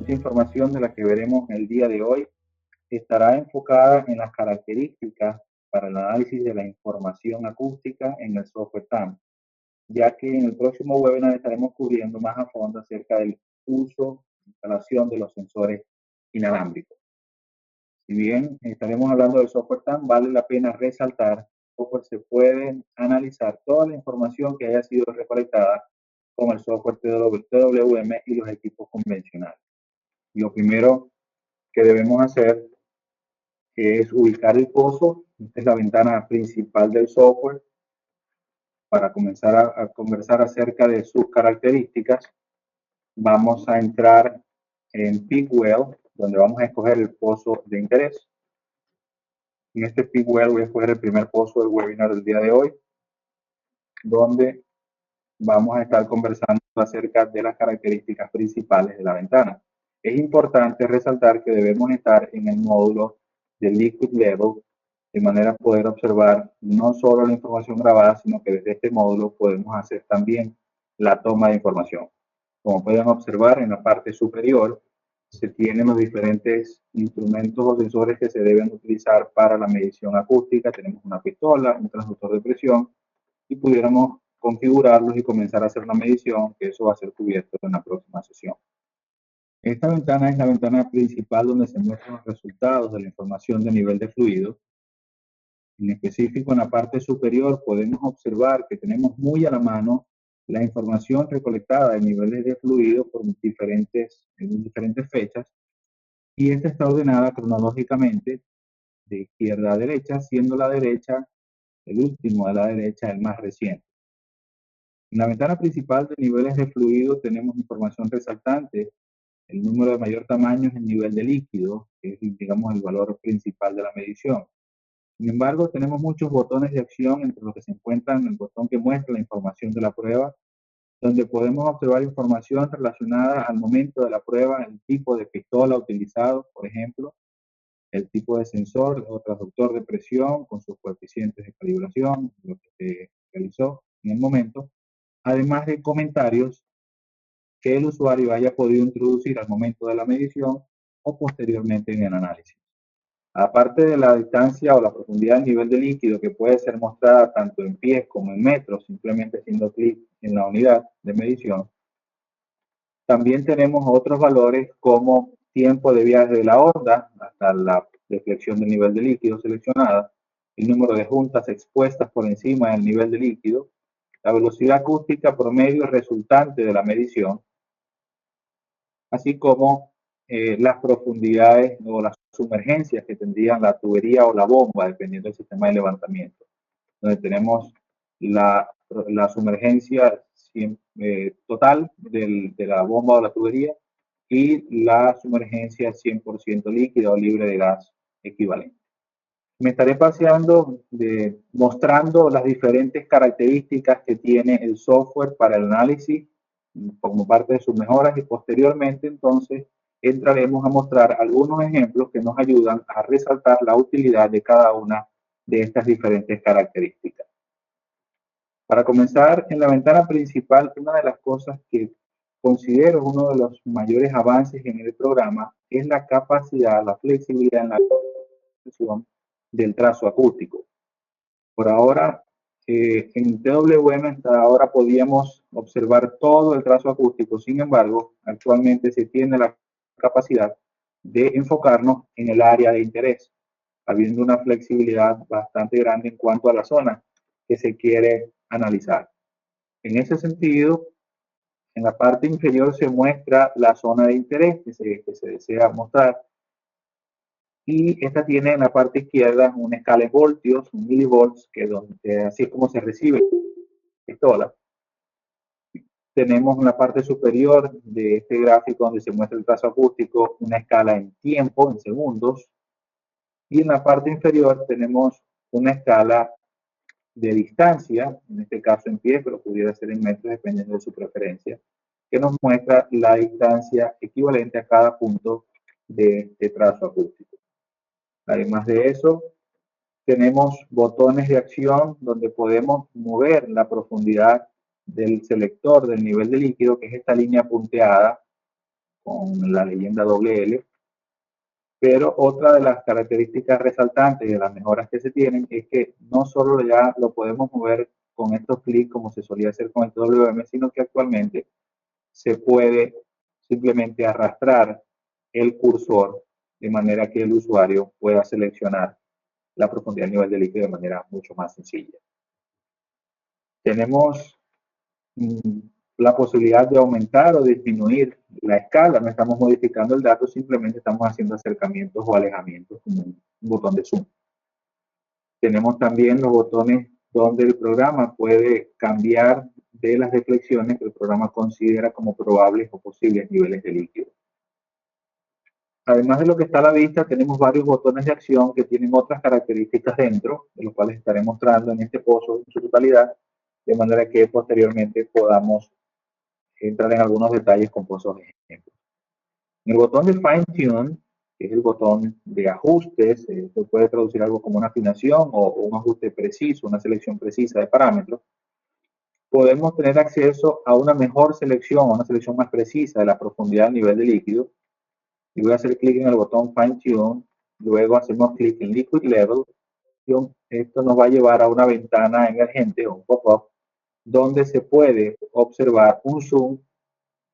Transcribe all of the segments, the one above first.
mucha información de la que veremos el día de hoy estará enfocada en las características para el análisis de la información acústica en el software TAM, ya que en el próximo webinar estaremos cubriendo más a fondo acerca del uso e instalación de los sensores inalámbricos. Si bien estaremos hablando del software TAM, vale la pena resaltar cómo se puede analizar toda la información que haya sido recolectada con el software TWM y los equipos convencionales. Lo primero que debemos hacer es ubicar el pozo. Esta es la ventana principal del software. Para comenzar a conversar acerca de sus características, vamos a entrar en Peak Well, donde vamos a escoger el pozo de interés. En este Peak Well voy a escoger el primer pozo del webinar del día de hoy, donde vamos a estar conversando acerca de las características principales de la ventana. Es importante resaltar que debemos estar en el módulo de Liquid Level, de manera a poder observar no solo la información grabada, sino que desde este módulo podemos hacer también la toma de información. Como pueden observar, en la parte superior se tienen los diferentes instrumentos o sensores que se deben utilizar para la medición acústica. Tenemos una pistola, un transductor de presión, y pudiéramos configurarlos y comenzar a hacer una medición, que eso va a ser cubierto en la próxima sesión. Esta ventana es la ventana principal donde se muestran los resultados de la información de nivel de fluido. En específico, en la parte superior podemos observar que tenemos muy a la mano la información recolectada de niveles de fluido por en diferentes fechas, y esta está ordenada cronológicamente de izquierda a derecha, siendo la derecha, el último de la derecha, el más reciente. En la ventana principal de niveles de fluido tenemos información resaltante. El número de mayor tamaño es el nivel de líquido, que es, digamos, el valor principal de la medición. Sin embargo, tenemos muchos botones de acción, entre los que se encuentran el botón que muestra la información de la prueba, donde podemos observar información relacionada al momento de la prueba, el tipo de pistola utilizado, por ejemplo, el tipo de sensor o transductor de presión con sus coeficientes de calibración, lo que se realizó en el momento, además de comentarios que el usuario haya podido introducir al momento de la medición o posteriormente en el análisis. Aparte de la distancia o la profundidad del nivel de líquido, que puede ser mostrada tanto en pies como en metros, simplemente haciendo clic en la unidad de medición, también tenemos otros valores como tiempo de viaje de la onda hasta la deflexión del nivel de líquido seleccionada, el número de juntas expuestas por encima del nivel de líquido, la velocidad acústica promedio resultante de la medición, así como las profundidades o las sumergencias que tendrían la tubería o la bomba, dependiendo del sistema de levantamiento, donde tenemos la sumergencia total de la bomba o la tubería y la sumergencia 100% líquida o libre de gas equivalente. Me estaré paseando mostrando las diferentes características que tiene el software para el análisis como parte de sus mejoras, y posteriormente entonces entraremos a mostrar algunos ejemplos que nos ayudan a resaltar la utilidad de cada una de estas diferentes características. Para comenzar, en la ventana principal, una de las cosas que considero uno de los mayores avances en el programa es la capacidad, la flexibilidad en la ejecución del trazo acústico. Por ahora, en TWM hasta ahora podíamos observar todo el trazo acústico. Sin embargo, actualmente se tiene la capacidad de enfocarnos en el área de interés, habiendo una flexibilidad bastante grande en cuanto a la zona que se quiere analizar. En ese sentido, en la parte inferior se muestra la zona de interés que se desea mostrar, y esta tiene en la parte izquierda una escala en voltios, un milivolts, que así es como se recibe la pistola. Tenemos en la parte superior de este gráfico, donde se muestra el trazo acústico, una escala en tiempo, en segundos, y en la parte inferior tenemos una escala de distancia, en este caso en pies, pero pudiera ser en metros dependiendo de su preferencia, que nos muestra la distancia equivalente a cada punto de trazo acústico. Además de eso, tenemos botones de acción donde podemos mover la profundidad del selector del nivel de líquido, que es esta línea punteada, con la leyenda doble L. Pero otra de las características resaltantes y de las mejoras que se tienen es que no solo ya lo podemos mover con estos clics como se solía hacer con el WM, sino que actualmente se puede simplemente arrastrar el cursor de manera que el usuario pueda seleccionar la profundidad del nivel de líquido de manera mucho más sencilla. Tenemos la posibilidad de aumentar o disminuir la escala. No estamos modificando el dato, simplemente estamos haciendo acercamientos o alejamientos como un botón de zoom. Tenemos también los botones donde el programa puede cambiar de las deflexiones que el programa considera como probables o posibles niveles de líquido. Además de lo que está a la vista, tenemos varios botones de acción que tienen otras características dentro, de los cuales estaré mostrando en este pozo en su totalidad, de manera que posteriormente podamos entrar en algunos detalles con pozos de ejemplo. En el botón de Fine Tune, que es el botón de ajustes, se puede traducir algo como una afinación o un ajuste preciso, una selección precisa de parámetros. Podemos tener acceso a una mejor selección, a una selección más precisa de la profundidad del nivel de líquido. Y voy a hacer clic en el botón Fine Tune, luego hacemos clic en Liquid Level. Esto nos va a llevar a una ventana emergente o un pop-up donde se puede observar un zoom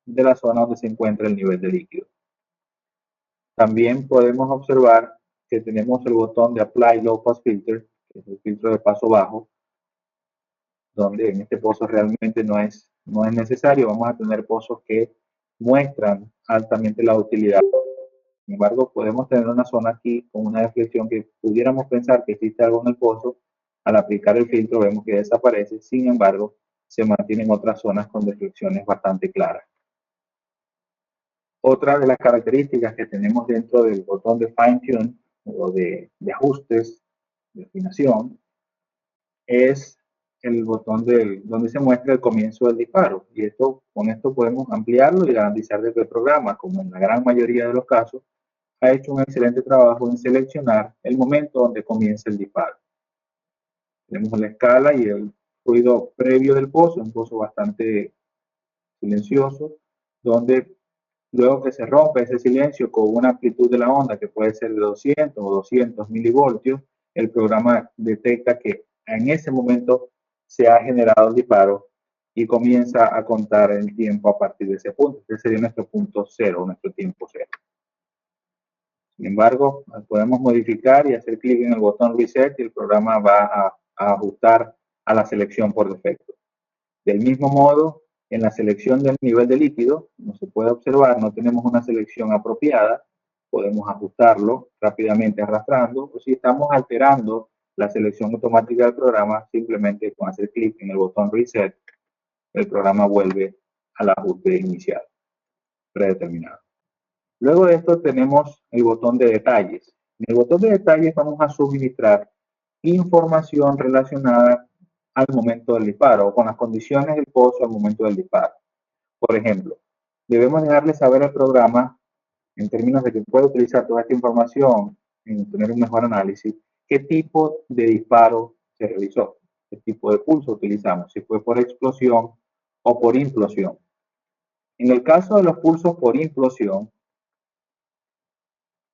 de la zona donde se encuentra el nivel de líquido. También podemos observar que tenemos el botón de Apply Low Pass Filter, que es el filtro de paso bajo, donde en este pozo realmente no es necesario. Vamos a tener pozos que muestran altamente la utilidad. Sin embargo, podemos tener una zona aquí con una deflexión que pudiéramos pensar que existe algo en el pozo. Al aplicar el filtro vemos que desaparece. Sin embargo, se mantienen otras zonas con deflexiones bastante claras. Otra de las características que tenemos dentro del botón de Fine Tune o de ajustes, de afinación, es el botón donde se muestra el comienzo del disparo. Y con esto podemos ampliarlo y garantizar de que el programa, como en la gran mayoría de los casos, ha hecho un excelente trabajo en seleccionar el momento donde comienza el disparo. Tenemos la escala y el ruido previo del pozo, un pozo bastante silencioso, donde luego que se rompe ese silencio con una amplitud de la onda que puede ser de 200 o 200 milivoltios, el programa detecta que en ese momento se ha generado el disparo y comienza a contar el tiempo a partir de ese punto. Ese sería nuestro punto cero, nuestro tiempo cero. Sin embargo, podemos modificar y hacer clic en el botón Reset y el programa va a ajustar a la selección por defecto. Del mismo modo, en la selección del nivel de líquido, como se puede observar, no tenemos una selección apropiada. Podemos ajustarlo rápidamente arrastrando, o si estamos alterando la selección automática del programa, simplemente con hacer clic en el botón Reset, el programa vuelve al ajuste inicial predeterminado. Luego de esto tenemos el botón de detalles. En el botón de detalles vamos a suministrar información relacionada al momento del disparo o con las condiciones del pozo al momento del disparo. Por ejemplo, debemos dejarle saber al programa, en términos de que puede utilizar toda esta información en tener un mejor análisis, qué tipo de disparo se realizó, qué tipo de pulso utilizamos, si fue por explosión o por implosión. En el caso de los pulsos por implosión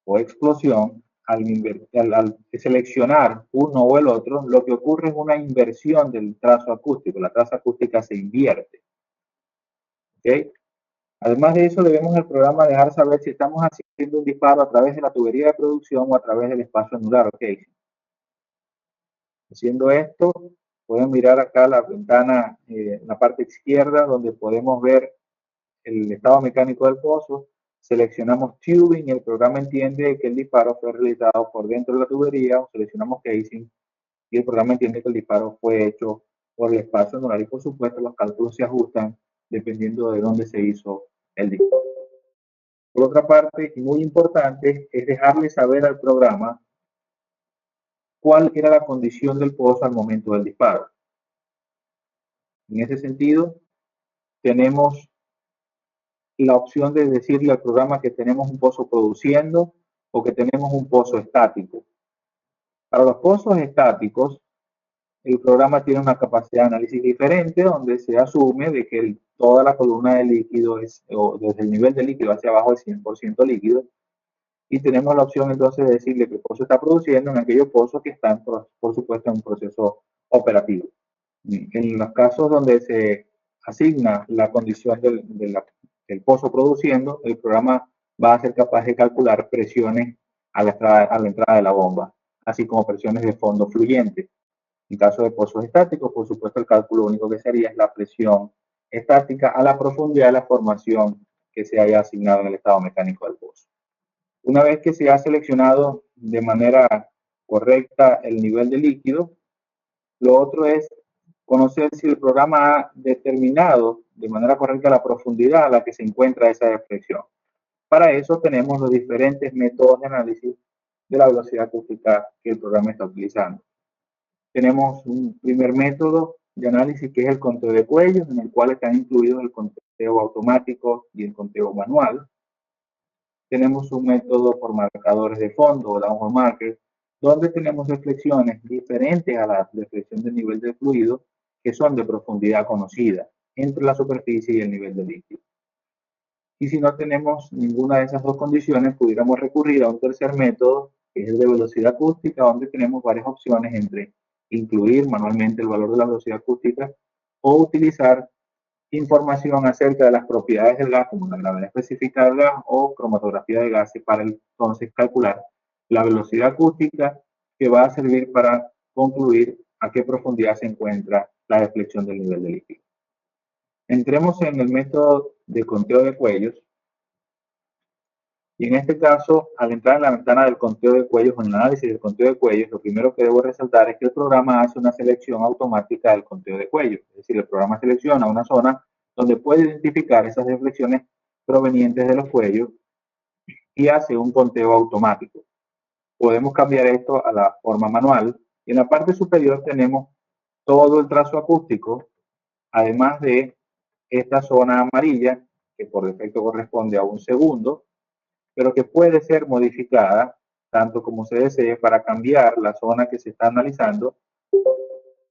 o explosión, al seleccionar uno o el otro, lo que ocurre es una inversión del trazo acústico. La traza acústica se invierte. ¿Okay? Además de eso, debemos al programa dejar saber si estamos haciendo un disparo a través de la tubería de producción o a través del espacio anular. ¿Okay? Haciendo esto, pueden mirar acá la ventana en la parte izquierda, donde podemos ver el estado mecánico del pozo. Seleccionamos tubing y el programa entiende que el disparo fue realizado por dentro de la tubería, o seleccionamos casing y el programa entiende que el disparo fue hecho por el espacio anular y por supuesto los cálculos se ajustan dependiendo de dónde se hizo el disparo. Por otra parte, y muy importante, es dejarle saber al programa cuál era la condición del pozo al momento del disparo. En ese sentido, tenemos la opción de decirle al programa que tenemos un pozo produciendo o que tenemos un pozo estático. Para los pozos estáticos, el programa tiene una capacidad de análisis diferente donde se asume de que toda la columna de líquido o desde el nivel de líquido hacia abajo es 100% líquido. Y tenemos la opción entonces de decirle que el pozo está produciendo en aquellos pozos que están, por supuesto, en un proceso operativo. En los casos donde se asigna la condición del pozo produciendo, el programa va a ser capaz de calcular presiones a la entrada de la bomba, así como presiones de fondo fluyente. En caso de pozos estáticos, por supuesto, el cálculo único que se haría es la presión estática a la profundidad de la formación que se haya asignado en el estado mecánico del pozo. Una vez que se ha seleccionado de manera correcta el nivel de líquido, lo otro es conocer si el programa ha determinado de manera correcta la profundidad a la que se encuentra esa deflexión. Para eso tenemos los diferentes métodos de análisis de la velocidad acústica que el programa está utilizando. Tenemos un primer método de análisis que es el conteo de cuellos, en el cual están incluidos el conteo automático y el conteo manual. Tenemos un método por marcadores de fondo o downhole marker, donde tenemos deflexiones diferentes a la deflexión del nivel de fluido, que son de profundidad conocida entre la superficie y el nivel de líquido. Y si no tenemos ninguna de esas dos condiciones, pudiéramos recurrir a un tercer método, que es el de velocidad acústica, donde tenemos varias opciones entre incluir manualmente el valor de la velocidad acústica o utilizar información acerca de las propiedades del gas, como la gravedad específica del gas o cromatografía de gases, para entonces calcular la velocidad acústica que va a servir para concluir a qué profundidad se encuentra la deflexión del nivel de líquido. Entremos en el método de conteo de cuellos. Y en este caso, al entrar en la ventana del conteo de cuellos o en el análisis del conteo de cuellos, lo primero que debo resaltar es que el programa hace una selección automática del conteo de cuellos. Es decir, el programa selecciona una zona donde puede identificar esas deflexiones provenientes de los cuellos y hace un conteo automático. Podemos cambiar esto a la forma manual y en la parte superior tenemos todo el trazo acústico, además de esta zona amarilla, que por defecto corresponde a un segundo, pero que puede ser modificada tanto como se desee para cambiar la zona que se está analizando,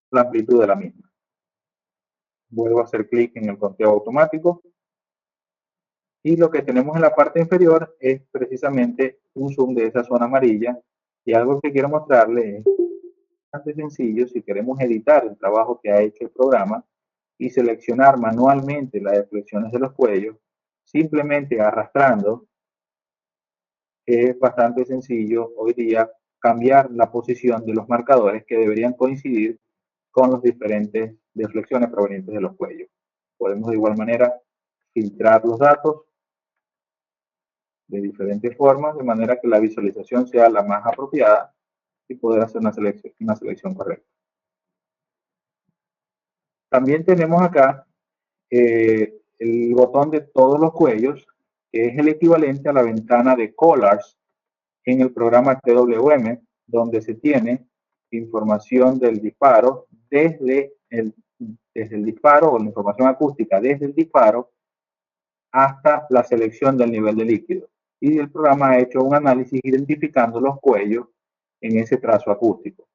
la amplitud de la misma. Vuelvo a hacer clic en el conteo automático y lo que tenemos en la parte inferior es precisamente un zoom de esa zona amarilla, y algo que quiero mostrarles es bastante sencillo. Si queremos editar el trabajo que ha hecho el programa y seleccionar manualmente las deflexiones de los cuellos, simplemente arrastrando, es bastante sencillo hoy día cambiar la posición de los marcadores que deberían coincidir con las diferentes deflexiones provenientes de los cuellos. Podemos de igual manera filtrar los datos de diferentes formas, de manera que la visualización sea la más apropiada y poder hacer una selección correcta. También tenemos acá el botón de todos los cuellos, que es el equivalente a la ventana de Colors en el programa TWM, donde se tiene información del disparo desde el disparo, o la información acústica desde el disparo hasta la selección del nivel de líquido. Y el programa ha hecho un análisis identificando los cuellos en ese trazo acústico.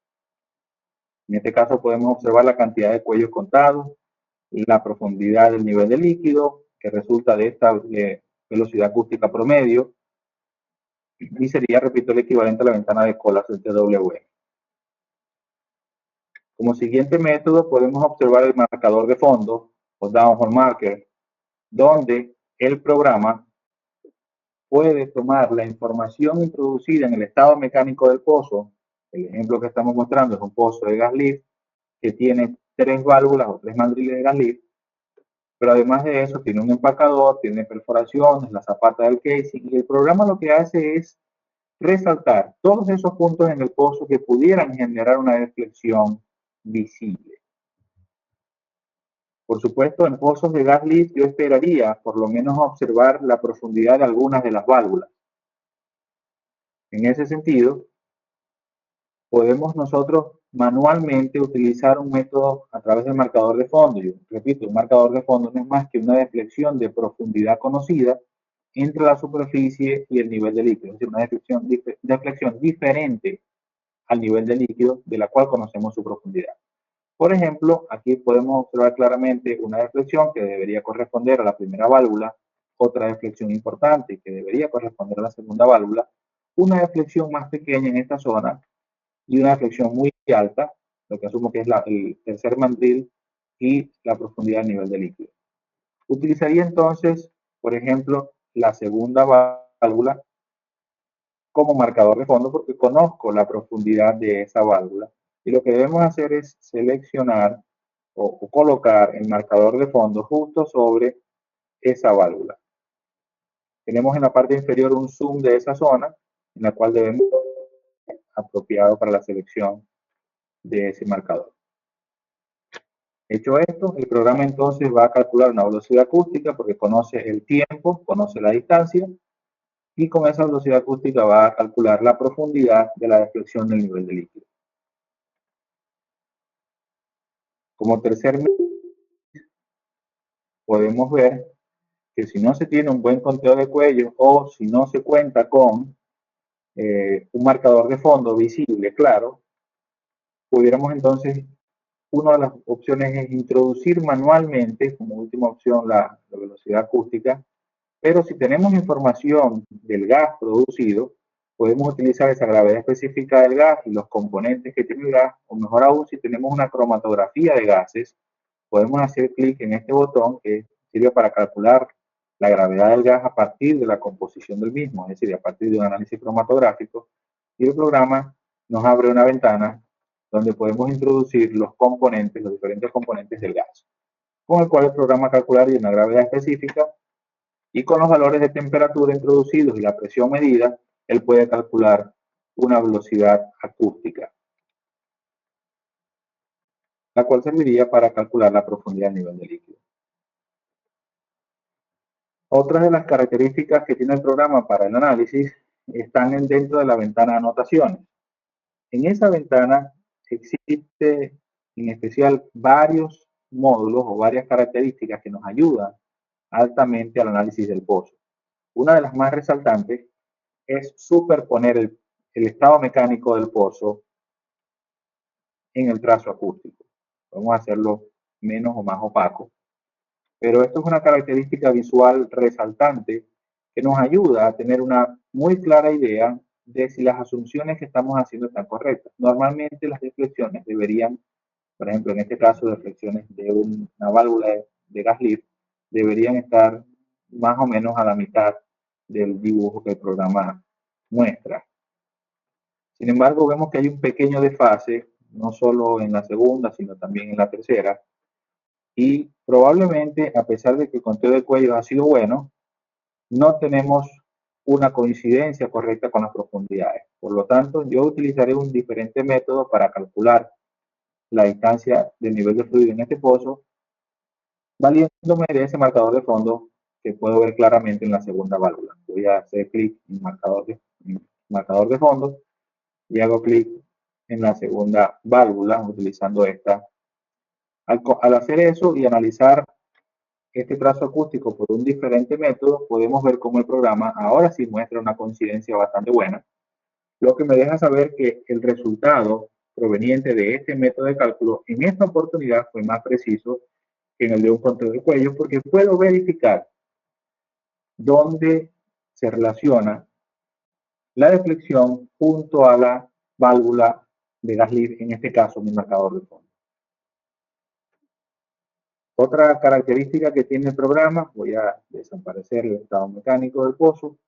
En este caso podemos observar la cantidad de cuellos contados, la profundidad del nivel de líquido, que resulta de esta velocidad acústica promedio, y sería, repito, el equivalente a la ventana de colas del TWM. Como siguiente método podemos observar el marcador de fondo, o downhole marker, donde el programa puede tomar la información introducida en el estado mecánico del pozo. El ejemplo que estamos mostrando es un pozo de gas lift que tiene 3 válvulas o 3 mandriles de gas lift, pero además de eso tiene un empacador, tiene perforaciones, la zapata del casing, y el programa lo que hace es resaltar todos esos puntos en el pozo que pudieran generar una deflexión visible. Por supuesto, en pozos de gas lift yo esperaría por lo menos observar la profundidad de algunas de las válvulas. En ese sentido, podemos nosotros manualmente utilizar un método a través del marcador de fondo. Yo repito, un marcador de fondo no es más que una deflexión de profundidad conocida entre la superficie y el nivel de líquido, es decir, una deflexión diferente al nivel de líquido de la cual conocemos su profundidad. Por ejemplo, aquí podemos observar claramente una deflexión que debería corresponder a la primera válvula, otra deflexión importante que debería corresponder a la segunda válvula, una deflexión más pequeña en esta zona y una deflexión muy alta, lo que asumo que es el tercer mandril y la profundidad del nivel de líquido. Utilizaría entonces, por ejemplo, la segunda válvula como marcador de fondo porque conozco la profundidad de esa válvula. Y lo que debemos hacer es seleccionar o colocar el marcador de fondo justo sobre esa válvula. Tenemos en la parte inferior un zoom de esa zona en la cual debemos apropiado para la selección de ese marcador. Hecho esto, el programa entonces va a calcular una velocidad acústica porque conoce el tiempo, conoce la distancia y con esa velocidad acústica va a calcular la profundidad de la deflexión del nivel de líquido. Como tercer método, podemos ver que si no se tiene un buen conteo de cuello o si no se cuenta con un marcador de fondo visible, claro, pudiéramos entonces, una de las opciones es introducir manualmente, como última opción, la velocidad acústica, pero si tenemos información del gas producido, podemos utilizar esa gravedad específica del gas y los componentes que tiene el gas, o mejor aún, si tenemos una cromatografía de gases, podemos hacer clic en este botón que sirve para calcular la gravedad del gas a partir de la composición del mismo, es decir, a partir de un análisis cromatográfico, y el programa nos abre una ventana donde podemos introducir los componentes, los diferentes componentes del gas, con el cual el programa calcularía una gravedad específica y con los valores de temperatura introducidos y la presión medida, él puede calcular una velocidad acústica, la cual serviría para calcular la profundidad del nivel de líquido. Otras de las características que tiene el programa para el análisis están dentro de la ventana de anotaciones. En esa ventana existe en especial varios módulos o varias características que nos ayudan altamente al análisis del pozo. Una de las más resaltantes es superponer el estado mecánico del pozo en el trazo acústico. Vamos a hacerlo menos o más opaco. Pero esto es una característica visual resaltante que nos ayuda a tener una muy clara idea de si las asunciones que estamos haciendo están correctas. Normalmente las deflexiones deberían, por ejemplo, en este caso, deflexiones de una válvula de gas lift, deberían estar más o menos a la mitad del dibujo que el programa muestra. Sin embargo, vemos que hay un pequeño desfase, no solo en la segunda, sino también en la tercera, y probablemente, a pesar de que el conteo de cuello ha sido bueno, no tenemos una coincidencia correcta con las profundidades. Por lo tanto, yo utilizaré un diferente método para calcular la distancia del nivel de fluido en este pozo, valiéndome de ese marcador de fondo que puedo ver claramente en la segunda válvula. Voy a hacer clic en marcador de fondo y hago clic en la segunda válvula utilizando esta. Al hacer eso y analizar este trazo acústico por un diferente método, podemos ver cómo el programa ahora sí muestra una coincidencia bastante buena, lo que me deja saber que el resultado proveniente de este método de cálculo en esta oportunidad fue más preciso que en el de un conteo de cuello, porque puedo verificar dónde se relaciona la deflexión junto a la válvula de gas lift, en este caso mi marcador de fondo. Otra característica que tiene el programa, voy a desaparecer el estado mecánico del pozo,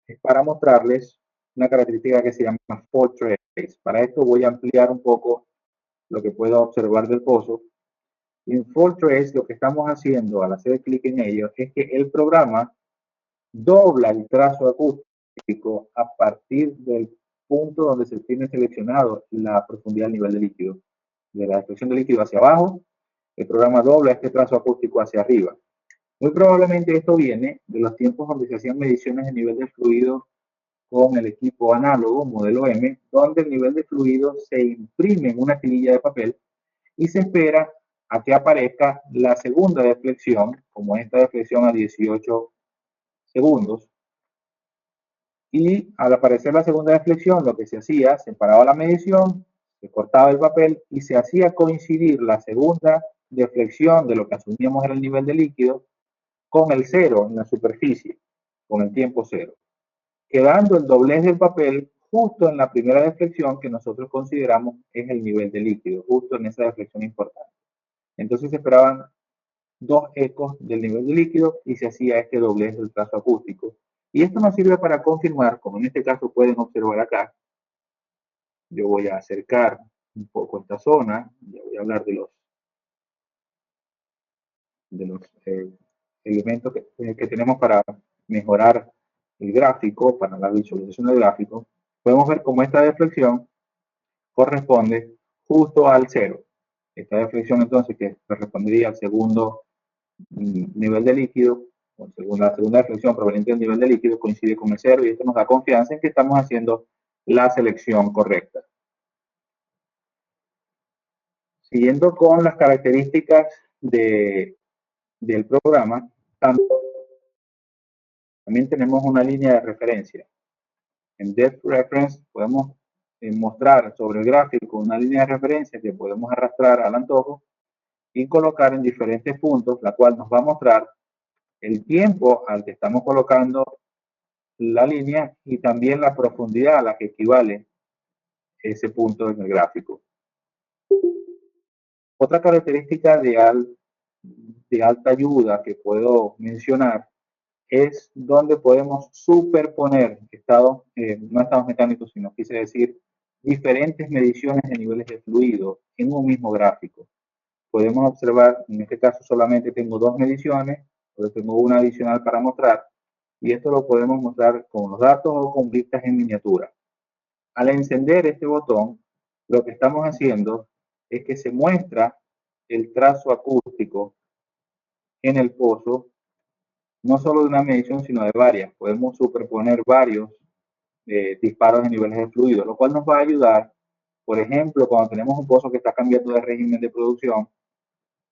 es para mostrarles una característica que se llama fault trace. Para esto voy a ampliar un poco lo que puedo observar del pozo. En fault trace lo que estamos haciendo al hacer clic en ello es que el programa dobla el trazo acústico a partir del punto donde se tiene seleccionado la profundidad del nivel de líquido. De la deflexión de líquido hacia abajo, el programa dobla este trazo acústico hacia arriba. Muy probablemente esto viene de los tiempos donde se hacían mediciones de nivel de fluido con el equipo análogo, modelo M, donde el nivel de fluido se imprime en una tirilla de papel y se espera a que aparezca la segunda deflexión, como esta deflexión a 18 segundos. Y al aparecer la segunda deflexión, lo que se hacía, se paraba la medición, Se cortaba el papel y se hacía coincidir la segunda deflexión de lo que asumíamos era el nivel de líquido con el cero en la superficie, con el tiempo cero, quedando el doblez del papel justo en la primera deflexión que nosotros consideramos es el nivel de líquido, justo en esa deflexión importante. Entonces se esperaban dos ecos del nivel de líquido y se hacía este doblez del trazo acústico. Y esto nos sirve para confirmar, como en este caso pueden observar acá, yo voy a acercar un poco esta zona, ya voy a hablar de los elementos que tenemos para mejorar el gráfico, para la visualización del gráfico. Podemos ver cómo esta deflexión corresponde justo al cero. Esta deflexión entonces que correspondería al segundo nivel de líquido, o la segunda deflexión proveniente del nivel de líquido coincide con el cero y esto nos da confianza en que estamos haciendo la selección correcta. Siguiendo con las características del programa, también tenemos una línea de referencia. En Depth Reference podemos mostrar sobre el gráfico una línea de referencia que podemos arrastrar al antojo y colocar en diferentes puntos, la cual nos va a mostrar el tiempo al que estamos colocando la línea y también la profundidad a la que equivale ese punto en el gráfico. Otra característica de alta ayuda que puedo mencionar es donde podemos superponer no estados mecánicos, sino quise decir diferentes mediciones de niveles de fluido en un mismo gráfico. Podemos observar, en este caso solamente tengo dos mediciones, pero tengo una adicional para mostrar, y esto lo podemos mostrar con los datos o con vistas en miniatura. Al encender este botón, lo que estamos haciendo es que se muestra el trazo acústico en el pozo, no solo de una medición, sino de varias. Podemos superponer varios disparos de niveles de fluido, lo cual nos va a ayudar, por ejemplo, cuando tenemos un pozo que está cambiando de régimen de producción,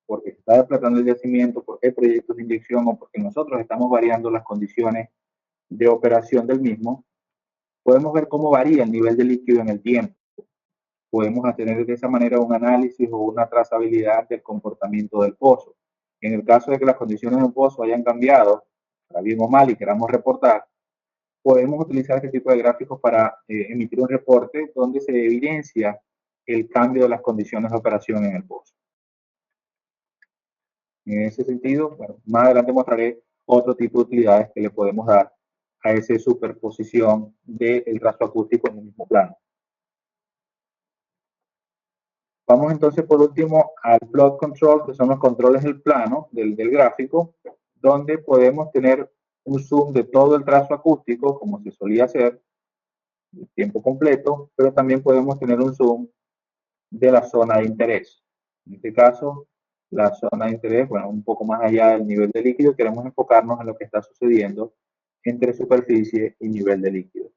porque se está desplazando el yacimiento, porque hay proyectos de inyección o porque nosotros estamos variando las condiciones de operación del mismo, podemos ver cómo varía el nivel de líquido en el tiempo. Podemos tener de esa manera un análisis o una trazabilidad del comportamiento del pozo. En el caso de que las condiciones de un pozo hayan cambiado, para bien o mal, y queramos reportar, podemos utilizar este tipo de gráficos para emitir un reporte donde se evidencia el cambio de las condiciones de operación en el pozo. En ese sentido, bueno, más adelante mostraré otro tipo de utilidades que le podemos dar a esa superposición del trazo acústico en el mismo plano. Vamos entonces por último al plot control, que son los controles del plano, del gráfico, donde podemos tener un zoom de todo el trazo acústico, como se solía hacer, el tiempo completo, pero también podemos tener un zoom de la zona de interés. En este caso, la zona de interés, bueno, un poco más allá del nivel de líquido, queremos enfocarnos en lo que está sucediendo entre superficie y nivel de líquido.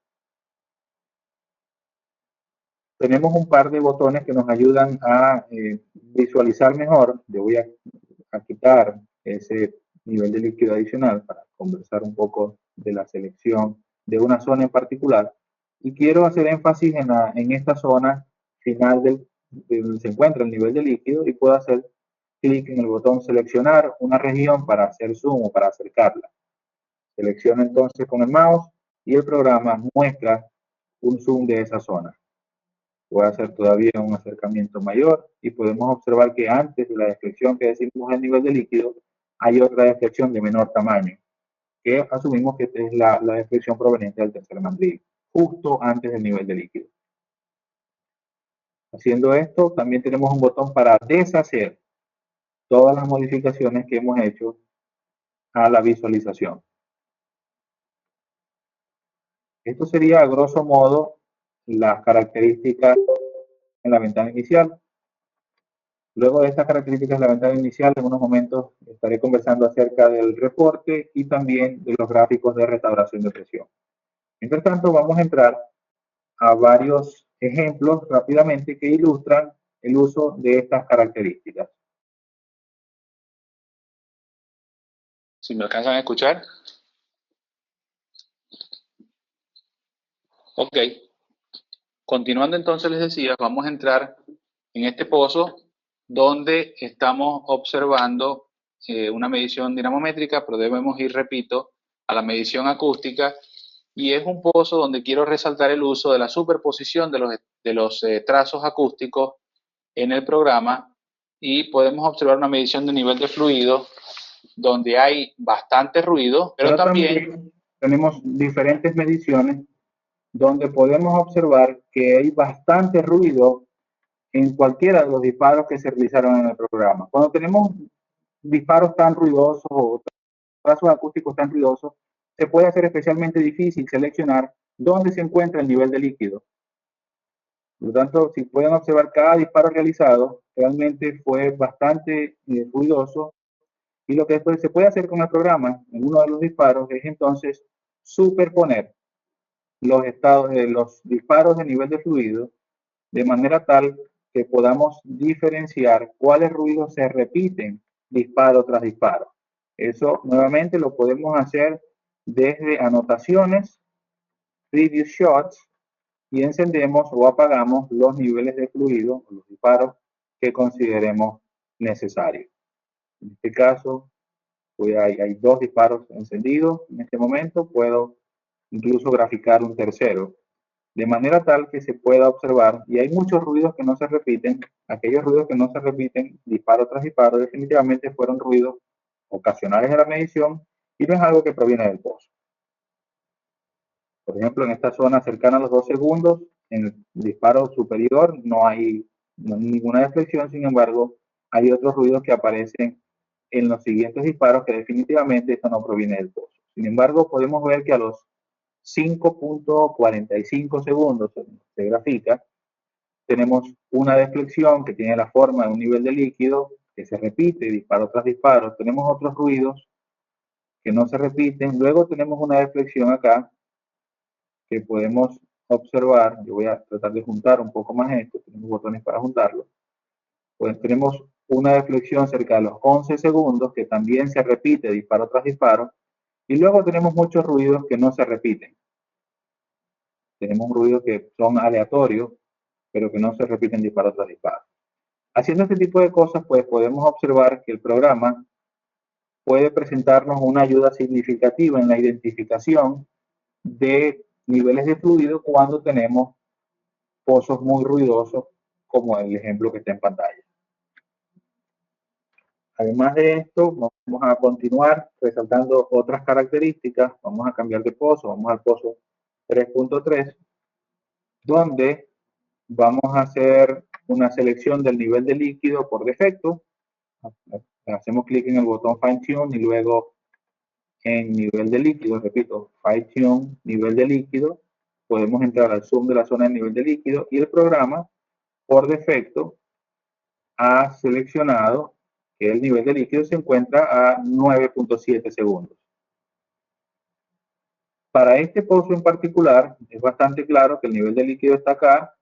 Tenemos un par de botones que nos ayudan a visualizar mejor. Yo voy a quitar ese nivel de líquido adicional para conversar un poco de la selección de una zona en particular. Y quiero hacer énfasis en esta zona final donde se encuentra el nivel de líquido y puedo hacer clic en el botón seleccionar una región para hacer zoom o para acercarla. Selecciono entonces con el mouse y el programa muestra un zoom de esa zona. Voy a hacer todavía un acercamiento mayor y podemos observar que antes de la deflexión que decimos el nivel de líquido, hay otra deflexión de menor tamaño, que asumimos que es la deflexión proveniente del tercer mandril, justo antes del nivel de líquido. Haciendo esto, también tenemos un botón para deshacer todas las modificaciones que hemos hecho a la visualización. Esto sería a grosso modo las características en la ventana inicial. Luego de estas características de la ventana inicial, en unos momentos estaré conversando acerca del reporte y también de los gráficos de restauración de presión. Mientras tanto, vamos a entrar a varios ejemplos rápidamente que ilustran el uso de estas características. ¿Si me alcanzan a escuchar? Ok. Continuando entonces les decía, vamos a entrar en este pozo donde estamos observando una medición dinamométrica, pero debemos ir, repito, a la medición acústica, y es un pozo donde quiero resaltar el uso de la superposición de los trazos acústicos en el programa, y podemos observar una medición de nivel de fluido donde hay bastante ruido, pero también tenemos diferentes mediciones donde podemos observar que hay bastante ruido en cualquiera de los disparos que se realizaron en el programa. Cuando tenemos disparos tan ruidosos o trazos acústicos tan ruidosos, se puede hacer especialmente difícil seleccionar dónde se encuentra el nivel de líquido. Por lo tanto, si pueden observar, cada disparo realizado realmente fue bastante ruidoso, y lo que después se puede hacer con el programa en uno de los disparos es entonces superponer los estados de los disparos de nivel de fluido de manera tal que podamos diferenciar cuáles ruidos se repiten disparo tras disparo. Eso nuevamente lo podemos hacer desde anotaciones, previous shots, y encendemos o apagamos los niveles de fluido, los disparos que consideremos necesarios. En este caso, pues hay dos disparos encendidos en este momento. Puedo incluso graficar un tercero, de manera tal que se pueda observar, y hay muchos ruidos que no se repiten. Aquellos ruidos que no se repiten, disparo tras disparo, definitivamente fueron ruidos ocasionales de la medición y no es algo que proviene del pozo. Por ejemplo, en esta zona cercana a los 2 segundos, en el disparo superior no hay ninguna deflexión. Sin embargo, hay otros ruidos que aparecen en los siguientes disparos que definitivamente esto no proviene del pozo. Sin embargo, podemos ver que a los 5.45 segundos se grafica, tenemos una deflexión que tiene la forma de un nivel de líquido que se repite disparo tras disparo. Tenemos otros ruidos que no se repiten. Luego tenemos una deflexión acá que podemos observar. Yo voy a tratar de juntar un poco más esto. Tenemos botones para juntarlo. Pues tenemos una deflexión cerca de los 11 segundos que también se repite disparo tras disparo. Y luego tenemos muchos ruidos que no se repiten. Tenemos ruidos que son aleatorios, pero que no se repiten disparo tras disparo. Haciendo este tipo de cosas, pues podemos observar que el programa puede presentarnos una ayuda significativa en la identificación de niveles de fluido cuando tenemos pozos muy ruidosos, como el ejemplo que está en pantalla. Además de esto, vamos a continuar resaltando otras características. Vamos a cambiar de pozo, vamos al pozo 3.3, donde vamos a hacer una selección del nivel de líquido por defecto. Hacemos clic en el botón Fine Tune y luego en nivel de líquido, repito, Fine Tune, nivel de líquido. Podemos entrar al zoom de la zona de nivel de líquido y el programa por defecto ha seleccionado que el nivel de líquido se encuentra a 9.7 segundos. Para este pozo en particular es bastante claro que el nivel de líquido está acá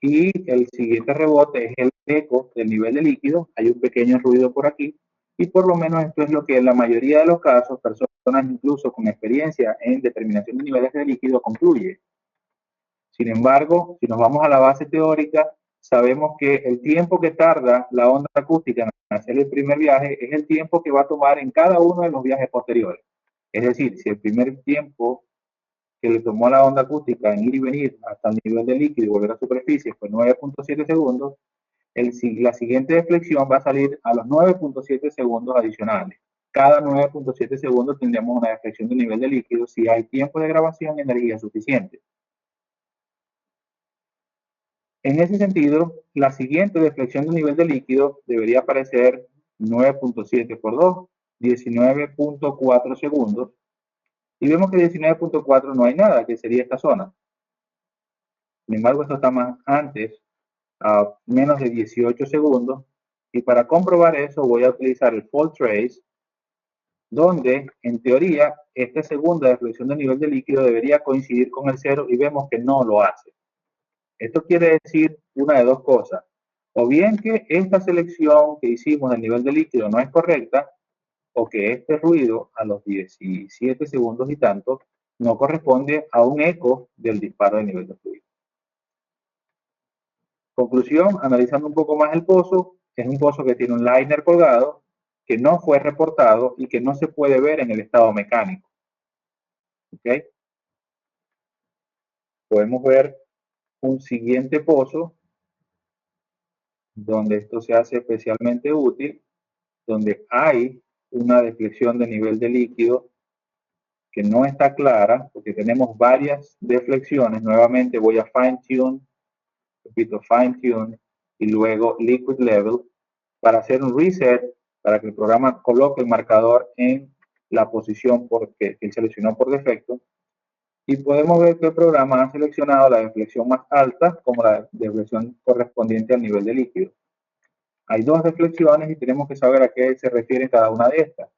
y el siguiente rebote es el eco del nivel de líquido. Hay un pequeño ruido por aquí y por lo menos esto es lo que en la mayoría de los casos, personas incluso con experiencia en determinación de niveles de líquido concluye. Sin embargo, si nos vamos a la base teórica, sabemos que el tiempo que tarda la onda acústica en hacer el primer viaje es el tiempo que va a tomar en cada uno de los viajes posteriores. Es decir, si el primer tiempo que le tomó a la onda acústica en ir y venir hasta el nivel de líquido y volver a superficie fue 9.7 segundos, la siguiente deflexión va a salir a los 9.7 segundos adicionales. Cada 9.7 segundos tendríamos una deflexión de nivel de líquido si hay tiempo de grabación y energía suficiente. En ese sentido, la siguiente deflexión de nivel de líquido debería aparecer 9.7 por 2, 19.4 segundos. Y vemos que 19.4 no hay nada, que sería esta zona. Sin embargo, esto está más antes, a menos de 18 segundos. Y para comprobar eso voy a utilizar el fault trace, donde en teoría esta segunda deflexión de nivel de líquido debería coincidir con el 0 y vemos que no lo hace. Esto quiere decir una de dos cosas. O bien que esta selección que hicimos del nivel de líquido no es correcta, o que este ruido a los 17 segundos y tanto no corresponde a un eco del disparo de nivel de fluido. Conclusión, analizando un poco más el pozo, es un pozo que tiene un liner colgado, que no fue reportado y que no se puede ver en el estado mecánico. ¿Ok? Podemos ver un siguiente pozo, donde esto se hace especialmente útil, donde hay una deflexión de nivel de líquido que no está clara, porque tenemos varias deflexiones. Nuevamente voy a fine tune, repito, fine tune, y luego liquid level, para hacer un reset, para que el programa coloque el marcador en la posición que él seleccionó por defecto. Y podemos ver que el programa ha seleccionado la deflexión más alta como la deflexión correspondiente al nivel de líquido. Hay dos deflexiones y tenemos que saber a qué se refiere cada una de estas.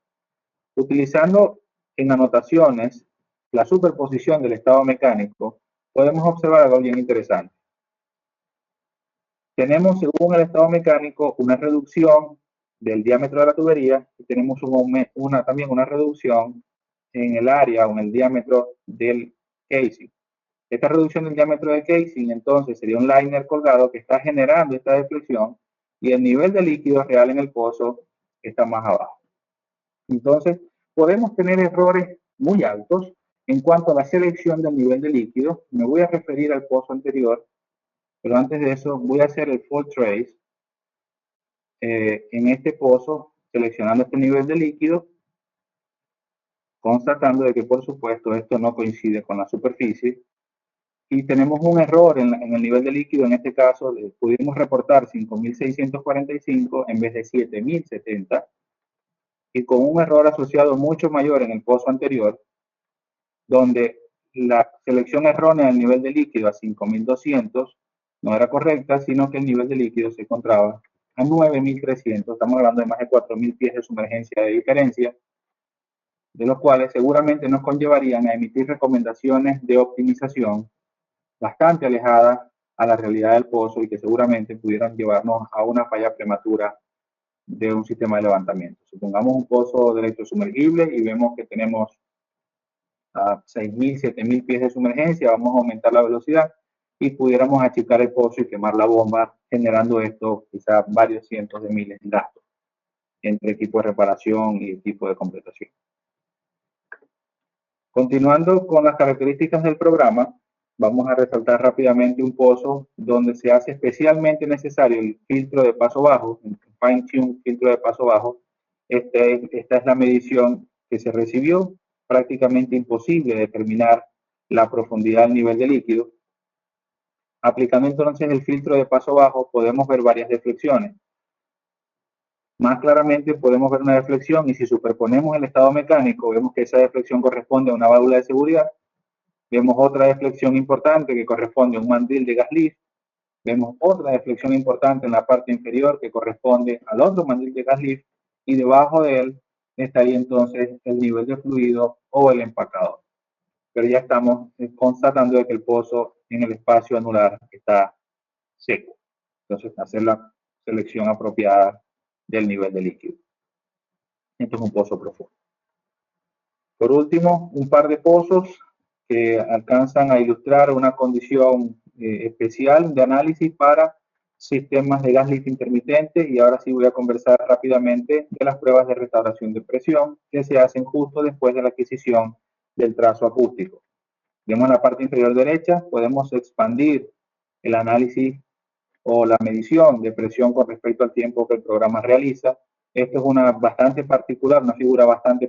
Utilizando en anotaciones la superposición del estado mecánico, podemos observar algo bien interesante. Tenemos, según el estado mecánico, una reducción del diámetro de la tubería y tenemos también una reducción en el área o en el diámetro del casing. Esta reducción del diámetro del casing, entonces, sería un liner colgado que está generando esta deflexión y el nivel de líquido real en el pozo está más abajo. Entonces, podemos tener errores muy altos en cuanto a la selección del nivel de líquido. Me voy a referir al pozo anterior, pero antes de eso voy a hacer el fault trace en este pozo, seleccionando este nivel de líquido, constatando de que por supuesto esto no coincide con la superficie y tenemos un error en el nivel de líquido. En este caso pudimos reportar 5.645 en vez de 7.070 y con un error asociado mucho mayor en el pozo anterior, donde la selección errónea del nivel de líquido a 5.200 no era correcta, sino que el nivel de líquido se encontraba a 9.300. Estamos hablando de más de 4.000 pies de sumergencia de diferencia, de los cuales seguramente nos conllevarían a emitir recomendaciones de optimización bastante alejadas a la realidad del pozo y que seguramente pudieran llevarnos a una falla prematura de un sistema de levantamiento. Supongamos un pozo de electrosumergible y vemos que tenemos a 6.000, 7.000 pies de sumergencia, vamos a aumentar la velocidad y pudiéramos achicar el pozo y quemar la bomba, generando esto quizás varios cientos de miles de gastos entre equipo de reparación y equipo de completación. Continuando con las características del programa, vamos a resaltar rápidamente un pozo donde se hace especialmente necesario el filtro de paso bajo, el fine tune filtro de paso bajo. Esta es la medición que se recibió. Prácticamente imposible determinar la profundidad del nivel de líquido. Aplicando entonces el filtro de paso bajo, podemos ver varias deflexiones. Más claramente podemos ver una deflexión y si superponemos el estado mecánico, vemos que esa deflexión corresponde a una válvula de seguridad. Vemos otra deflexión importante que corresponde a un mandril de gas lift. Vemos otra deflexión importante en la parte inferior que corresponde al otro mandril de gas lift y debajo de él estaría entonces el nivel de fluido o el empacador. Pero ya estamos constatando de que el pozo en el espacio anular está seco. Entonces, hacer la selección apropiada del nivel de líquido. Esto es un pozo profundo. Por último, un par de pozos que alcanzan a ilustrar una condición especial de análisis para sistemas de gas lift intermitente. Y ahora sí voy a conversar rápidamente de las pruebas de restauración de presión que se hacen justo después de la adquisición del trazo acústico. Vemos en la parte inferior derecha, podemos expandir el análisis o la medición de presión con respecto al tiempo que el programa realiza. Esto es una bastante particular, una figura bastante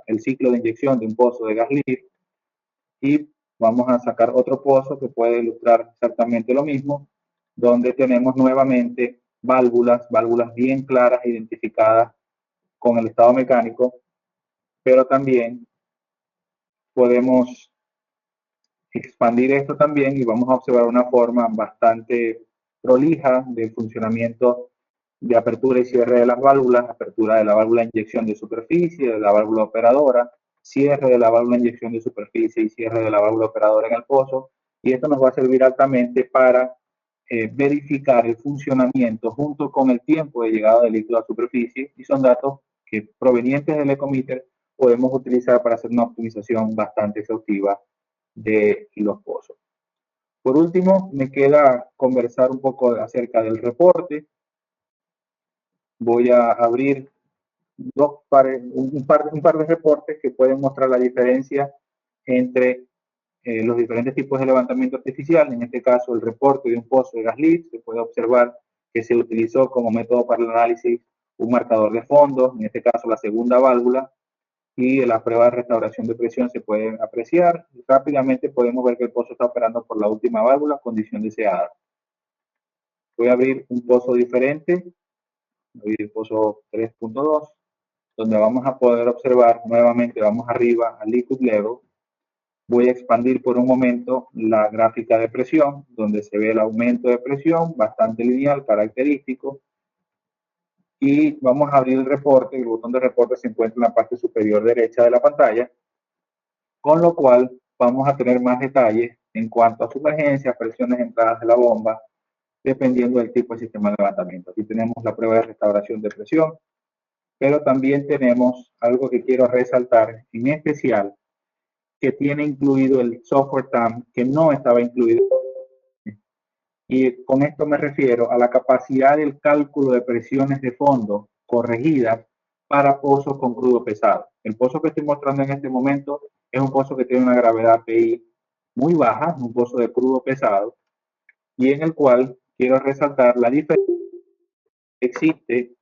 el ciclo de inyección de un pozo de gas lift. Y vamos a sacar otro pozo que puede ilustrar exactamente lo mismo, donde tenemos nuevamente válvulas bien claras identificadas con el estado mecánico, pero también podemos expandir esto también y vamos a observar una forma bastante prolija del funcionamiento de apertura y cierre de las válvulas, apertura de la válvula de inyección de superficie, de la válvula operadora, cierre de la válvula de inyección de superficie y cierre de la válvula operadora en el pozo. Y esto nos va a servir altamente para verificar el funcionamiento junto con el tiempo de llegada del líquido a la superficie, y son datos que provenientes del Ecometer podemos utilizar para hacer una optimización bastante exhaustiva de los pozos. Por último, me queda conversar un poco acerca del reporte. Voy a abrir un par de reportes que pueden mostrar la diferencia entre los diferentes tipos de levantamiento artificial. En este caso, el reporte de un pozo de gas leak. Se puede observar que se utilizó como método para el análisis un marcador de fondo, en este caso la segunda válvula, y la prueba de restauración de presión se puede apreciar. Rápidamente podemos ver que el pozo está operando por la última válvula, condición deseada. Voy a abrir un pozo diferente, voy a abrir el pozo 3.2, donde vamos a poder observar nuevamente, vamos arriba al liquid level. Voy a expandir por un momento la gráfica de presión, donde se ve el aumento de presión, bastante lineal, característico. Y vamos a abrir el reporte. El botón de reporte se encuentra en la parte superior derecha de la pantalla, con lo cual vamos a tener más detalles en cuanto a sumergencias, presiones, entradas de la bomba, dependiendo del tipo de sistema de levantamiento. Aquí tenemos la prueba de restauración de presión, pero también tenemos algo que quiero resaltar en especial, que tiene incluido el software TAM, que no estaba incluido. Y con esto me refiero a la capacidad del cálculo de presiones de fondo corregidas para pozos con crudo pesado. El pozo que estoy mostrando en este momento es un pozo que tiene una gravedad PI muy baja, un pozo de crudo pesado, y en el cual quiero resaltar la diferencia que existe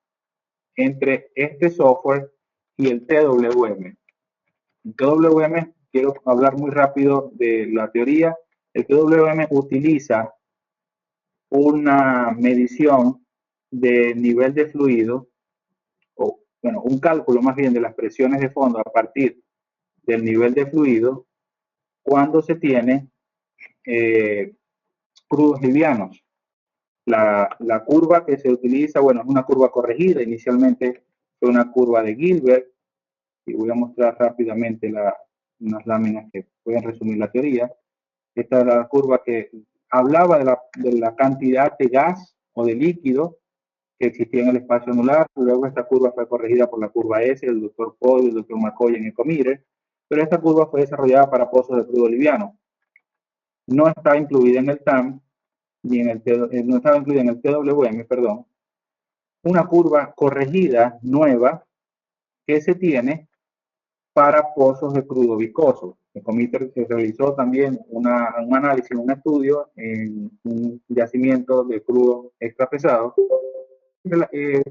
entre este software y el TWM. El TWM, quiero hablar muy rápido de la teoría. El TWM utiliza una medición de nivel de fluido, o bueno, un cálculo más bien de las presiones de fondo a partir del nivel de fluido cuando se tiene crudos livianos. La curva que se utiliza, bueno, es una curva corregida. Inicialmente fue una curva de Gilbert, y voy a mostrar rápidamente unas láminas que pueden resumir la teoría. Esta es la curva que hablaba de la cantidad de gas o de líquido que existía en el espacio anular. Luego esta curva fue corregida por la curva S del doctor Podio y el doctor McCoy en Ecometer, pero esta curva fue desarrollada para pozos de crudo liviano. No está incluida en el TAM, ni en el no estaba incluida en el TWM, perdón, una curva corregida nueva que se tiene para pozos de crudo viscoso. En Ecometer se realizó también un análisis, un estudio en un yacimiento de crudo extra pesado.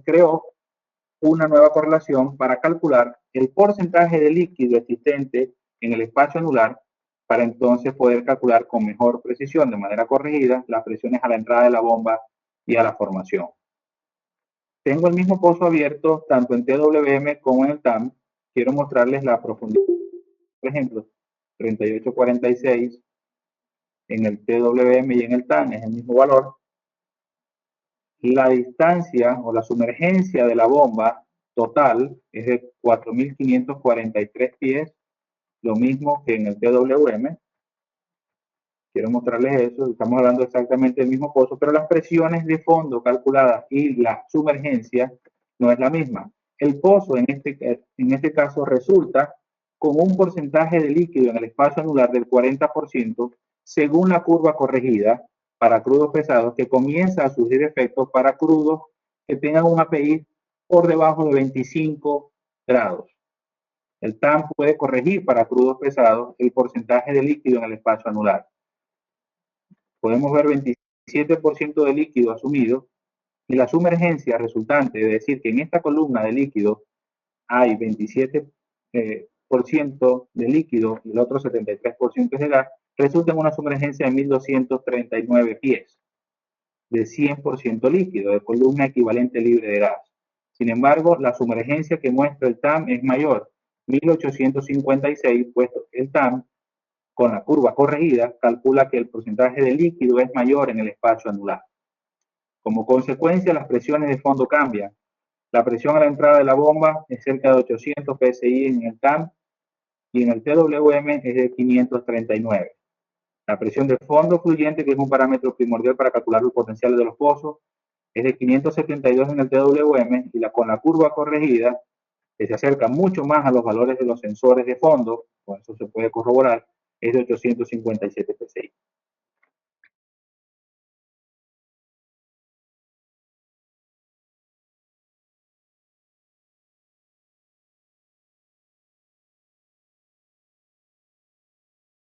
Creó una nueva correlación para calcular el porcentaje de líquido existente en el espacio anular, para entonces poder calcular con mejor precisión, de manera corregida, las presiones a la entrada de la bomba y a la formación. Tengo el mismo pozo abierto tanto en TWM como en el TAM. Quiero mostrarles la profundidad. Por ejemplo, 3846 en el TWM y en el TAM es el mismo valor. La distancia o la sumergencia de la bomba total es de 4.543 pies, lo mismo que en el TWM. Quiero mostrarles eso. Estamos hablando exactamente del mismo pozo, pero las presiones de fondo calculadas y la sumergencia no es la misma. El pozo en este caso resulta con un porcentaje de líquido en el espacio anular del 40%, según la curva corregida para crudos pesados, que comienza a surgir efectos para crudos que tengan un API por debajo de 25 grados. El TAM puede corregir para crudos pesados el porcentaje de líquido en el espacio anular. Podemos ver 27% de líquido asumido, y la sumergencia resultante, es decir, que en esta columna de líquido hay 27% de líquido y el otro 73% de gas, resulta en una sumergencia de 1.239 pies, de 100% líquido, de columna equivalente libre de gas. Sin embargo, la sumergencia que muestra el TAM es mayor, 1.856, puesto que el TAM, con la curva corregida, calcula que el porcentaje de líquido es mayor en el espacio anular. Como consecuencia, las presiones de fondo cambian. La presión a la entrada de la bomba es cerca de 800 psi en el TAM y en el TWM es de 539. La presión de fondo fluyente, que es un parámetro primordial para calcular los potenciales de los pozos, es de 572 en el TWM, y con la curva corregida, que se acerca mucho más a los valores de los sensores de fondo, con eso se puede corroborar, es de 857 psi.